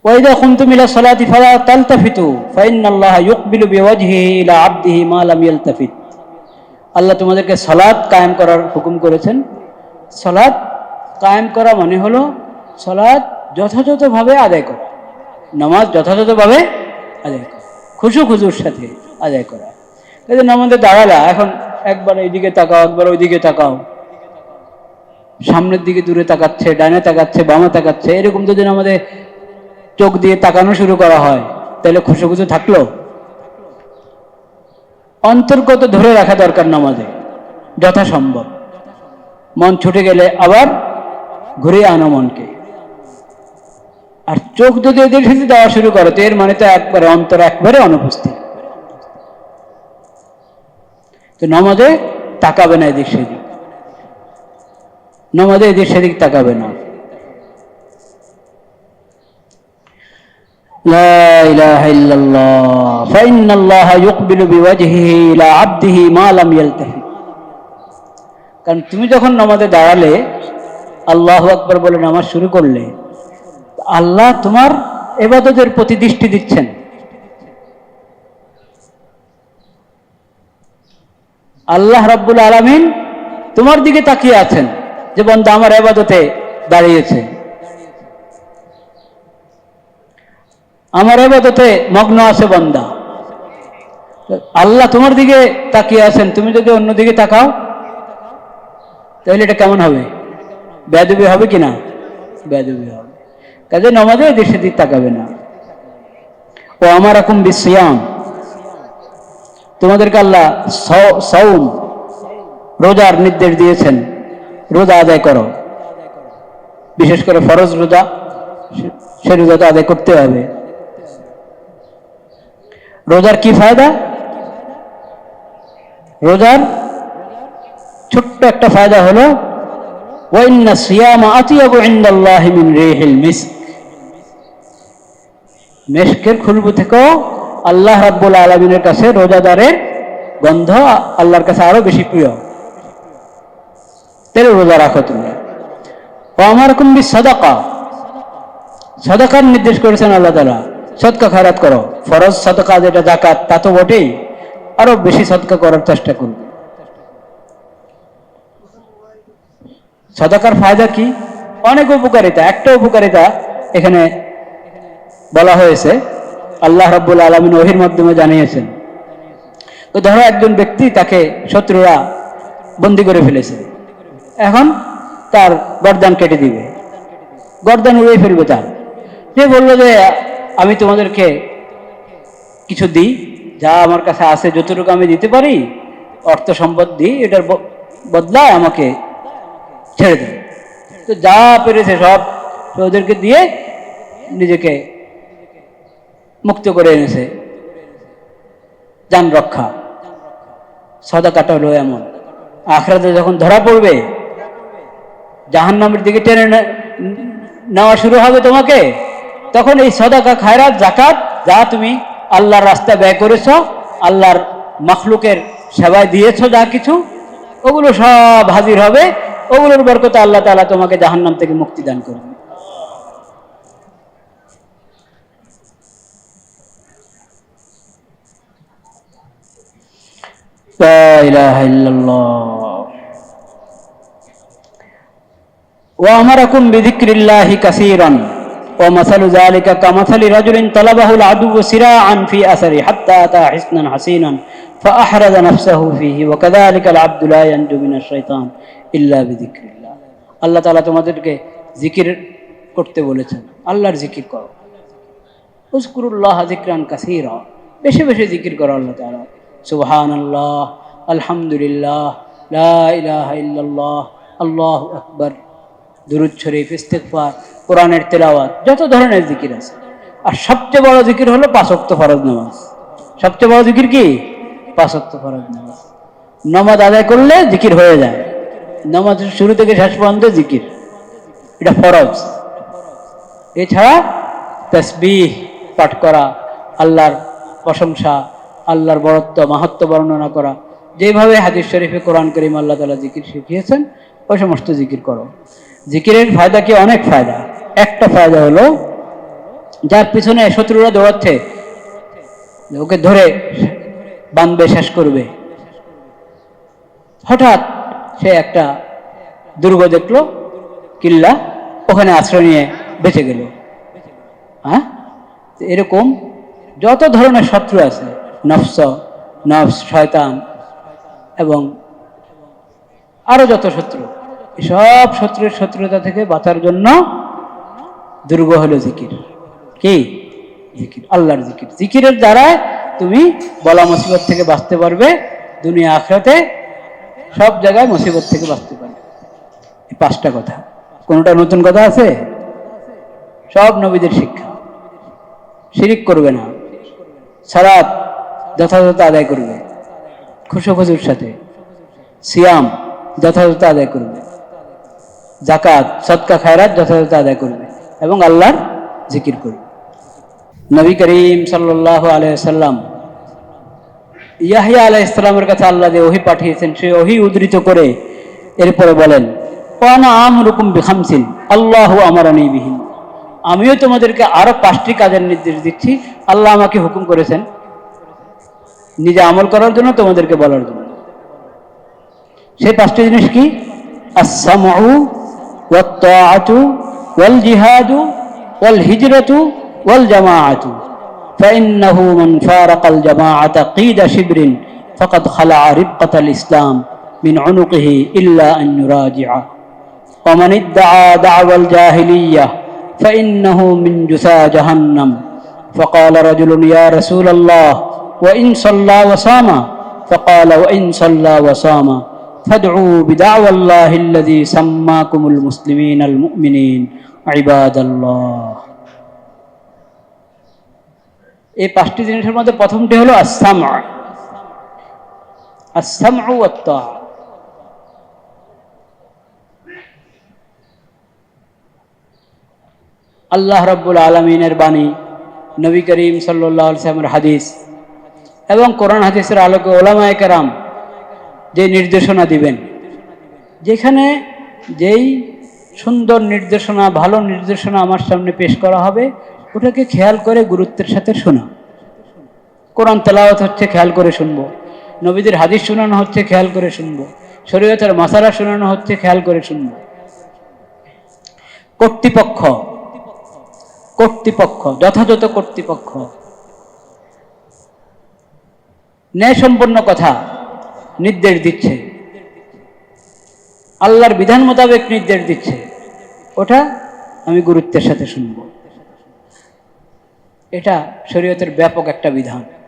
ওয়াইদা কুনতুম ইলা সালাতি ফালা তালতাফিতু ফাইন্নাল্লাহা ইউকবিলু বিওয়াজহিহি ইলা আবদিহি মা লাম ইয়ালতাফিত। আল্লাহ তোমাদেরকে সালাত কায়েম করার হুকুম করেছেন। সালাত কায়েম করা মানে হলো সালাত যথাযথভাবে আদায় করা, নামাজ যথাযথভাবে আদায় করা, খুশুর সাথে আদায় করা। এই যে নামাজে দাঁড়ালা, এখন একবার এইদিকে তাকাও, একবার ওইদিকে তাকাও, সামনের দিকে দূরে তাকাচ্ছে, ডানে তাকাচ্ছে, বামে তাকাচ্ছে, এরকম যদি আমাদের চোখ দিয়ে তাকানো শুরু করা হয় তাহলে খুশু থাকলো? অন্তর্গত ধরে রাখা দরকার নামাজে যথাসম্ভব। মন ছুটে গেলে আবার ঘুরিয়ে আনো মনকে। আর চোখ যদি এদের সাথে দেওয়া শুরু করো তো এর মানে তো একবারে অন্তর একবারে অনুপস্থিত। তো নামাজে তাকাবে না এদিক সেদিক, নামাজে এদিক সেদিক তাকাবে না। লা ইলাহা ইল্লাল্লাহ ফাইন্নাল্লাহা ইউকবিলু বিওয়াজহিহি ইলা আবদিহি মা লাম ইয়ালতাফিত। কারণ তুমি যখন নামাজে দাঁড়ালে, আল্লাহু আকবার বলে নামাজ শুরু করলে, আল্লাহ তোমার ইবাদতের প্রতি দৃষ্টি দিচ্ছেন। আল্লাহ রাব্বুল আলামিন তোমার দিকে তাকিয়ে আছেন যে বান্দা আমার ইবাদতে দাঁড়িয়েছে, আমার ইবাদতে মগ্ন আছে বান্দা। আল্লাহ তোমার দিকে তাকিয়ে আছেন, তুমি যদি অন্যদিকে তাকাও তাহলে এটা কেমন হবে? বেয়াদবি হবে কিনা? বেয়াদবি হবে। কাজে নামাজে এদিক সেদিক তাকাবে না। ও আমারাকুম বিসিয়াম, তোমাদেরকে আল্লাহ সাওম রোজার নির্দেশ দিয়েছেন, রোজা আদায় করো। বিশেষ করে ফরজ রোজা, সে রোজা তো আদায় করতে হবে। রোজার কি ফায়দা? রোজার ছোট্ট একটা ফায়দা হলো ওয়াইন্না সিয়ামা আতিয়াবু ইনদাল্লাহি মিন রিহিল মিস্ক। মিস্কের খুশবু থেকেও আল্লাহ রাব্বুল আলামিনের কাছে রোজাদারের গন্ধ আল্লাহর কাছে আরো বেশি প্রিয়। তাহলে রোজা রাখো তোমরা। ও আমারকুম বিসসাদাকা, সাদাকার নির্দেশ করেছেন আল্লাহ তাআলা। সদকা খায়রাত করো। ফরজ সাদাকা যেটা যাকাত তা তো বটেই, আরো বেশি সদকা করার চেষ্টা করবে। সাদাকার ফায়দা কি? অনেক উপকারিতা। একটা উপকারিতা এখানে বলা হয়েছে, আল্লাহ রাব্বুল আলামিন ওহীর মাধ্যমে জানিয়েছেন। তো ধরো একজন ব্যক্তি, তাকে শত্রুরা বন্দী করে ফেলেছে, এখন তার গর্দান কেটে দিবে, গর্দান উড়িয়ে ফেলবে তার। সে বললো যে আমি তোমাদেরকে কিছু দিই, যা আমার কাছে আছে যতটুকু আমি দিতে পারি, অর্থ সম্পদ দিই, এটার বদলায় আমাকে ছেড়ে দেয়। তো যা পেরেছে সব ওদেরকে দিয়ে নিজেকে মুক্ত করে এনেছে, জান রক্ষা। সাদাকাটা হলো এমন, আখিরাতে যখন ধরা পড়বে, জাহান্নামের দিকে টেনে নেওয়া শুরু হবে তোমাকে, তখন এই সাদাকা খায়রাত যাকাত যা তুমি আল্লাহর রাস্তায় ব্যয় করেছো, আল্লাহর মাখলুকের সেবায় দিয়েছো, যা কিছু ওগুলো সব হাজির হবে। ওগুলোর বরকতে আল্লাহ তাআলা তোমাকে জাহান্নাম থেকে মুক্তি দান করবে। লা ইলাহা ইল্লাল্লাহ। ওয়া আমারাকুম বিযিকরিল্লাহি কাসীরান ওয়া মাসালু যালিকা কামাসালি রাজুলিন তালাবাহুল আদুওয়ু সিরাআন ফি আসরি হাত্তা আতা হিসনান হাসিনান ফাআহরাজা নাফসাহু ফীহি ওয়া কাযালিকাল আবদু লা ইয়ানজু মিনাশ শাইতান ইল্লা বিযিকরিল্লাহ। আল্লাহ তাআলা তোমাদেরকে জিকির করতে বলেছেন, আল্লাহর জিকির করো। উযকুরুল্লাহ যিকরান কাসীরা, বেশি বেশি জিকির করো আল্লাহ তাআলা। সুবহানাল্লাহ, আলহামদুলিল্লাহ, লা ইলাহা ইল্লাল্লাহ, আল্লাহু আকবার, দুরূদ শরীফ, ইস্তিগফার, কোরআনের তেলাওয়াত, যত ধরনের জিকির আছে। আর সবচেয়ে বড় জিকির হলো 5 ওয়াক্ত ফরজ নামাজ। সবচেয়ে বড় জিকির কি? 5 ওয়াক্ত ফরজ নামাজ। নামাজ আদায় করলে জিকির হয়ে যায়। নামাজের শুরু থেকে শেষ পর্যন্ত জিকির, এটা ফরজ। এছাড়া তাসবিহ পাঠ করা, আল্লাহর প্রশংসা, আল্লাহর বড়ত্ব মাহাত্ম্য বর্ণনা করা, যেভাবে হাদিস শরীফে কোরআন কারীম আল্লাহ তাআলা জিকির শিখিয়েছেন, ওই সমস্ত জিকির করো। জিকিরের ফায়দা কি? অনেক ফায়দা। একটা ফায়দা হলো যার পিছনে শত্রুরা দৌড়াচ্ছে, ওকে ধরে বাঁধবে, শেষ করবে। হঠাৎ সে একটা দুর্গ দেখলো, কিল্লা, ওখানে আশ্রয় নিয়ে বেঁচে গেল। হ্যাঁ, এরকম যত ধরনের শত্রু আছে, নফস, শয়তান এবং আরো যত শত্রু, সব শত্রুর শত্রুতা থেকে বাঁচার জন্য দুর্গ হলো জিকির। কি? জিকির, আল্লাহর জিকির। জিকিরের দ্বারা তুমি বলা মুসিবত থেকে বাঁচতে পারবে, দুনিয়া আখিরাতে সব জায়গায় মুসিবত থেকে বাঁচতে পারবে। এই 5টা কথা, কোনটা নতুন কথা আছে? সব নবীদের শিক্ষা। শিরিক করবে না, সালাত যথাযথ আদায় করবে খুশুখুজুর সাথে, সিয়াম যথাযথ আদায় করবে, যাকাত সদকা খায়রাত যথাযথ আদায় করবে এবং আল্লাহর জিকির করবে। নবী করিম সাল্লাল্লাহু আলাইহি ওয়াসাল্লাম ইয়াহইয়া আলাইহিস সালামের কাছে আল্লাহ যে ওহী পাঠিয়েছেন, সেই ওহী উদ্ধৃত করে এরপরে বলেন, ওয়ানা আমরুকুম বিখামসিন আল্লাহু আমারানি বিহিন, আমিও তোমাদেরকে আরো 5টি কাজের নির্দেশ দিচ্ছি, আল্লাহ আমাকে হুকুম করেছেন নিজে আমল করার জন্য, তোমাদেরকে বলার জন্য। সেই 5টি জিনিস কি? আস-সামউ ওয়াত তাআতু ওয়াল জিহাদু ওয়াল হিজরাতু ওয়াল জামাআতু فإنه من فارق الجماعة قيد شبر فقد خلع ربقة الإسلام من عنقه إلا أن يراجع ومن ادعى دعوى الجاهلية فإنه من جثى جهنم فقال رجل يا رسول الله وإن صلى وصام فقال وإن صلى وصام فادعوا بدعوى الله الذي سماكم المسلمين المؤمنين عباد الله। এই 5টি জিনিসের মধ্যে প্রথমটি হলো আস-সামউ ওয়াত তাআ। আল্লাহ রাব্বুল আলামিনের বাণী, নবী করিম সাল্লাল্লাহু আলাইহি ওয়াসাল্লামের হাদিস এবং কোরআন হাদিসের আলোকে উলামায়ে কেরাম যে নির্দেশনা দিবেন, যেখানে যেই সুন্দর নির্দেশনা, ভালো নির্দেশনা আমার সামনে পেশ করা হবে, ওটাকে খেয়াল করে গুরুত্বের সাথে শোনা। কোরআন তেলাওয়াত হচ্ছে, খেয়াল করে শুনবো। নবীদের হাদিস শোনানো হচ্ছে, খেয়াল করে শুনবো। শরীয়তের মাসালা শোনানো হচ্ছে, খেয়াল করে শুনবো। কর্তৃপক্ষ, যথাযথ কর্তৃপক্ষ ন্যায়সম্পন্ন কথা নির্দেশ দিচ্ছে, আল্লাহর বিধান মোতাবেক নির্দেশ দিচ্ছে, ওটা আমি গুরুত্বের সাথে শুনবো। এটা শরীয়তের ব্যাপক একটা বিধান।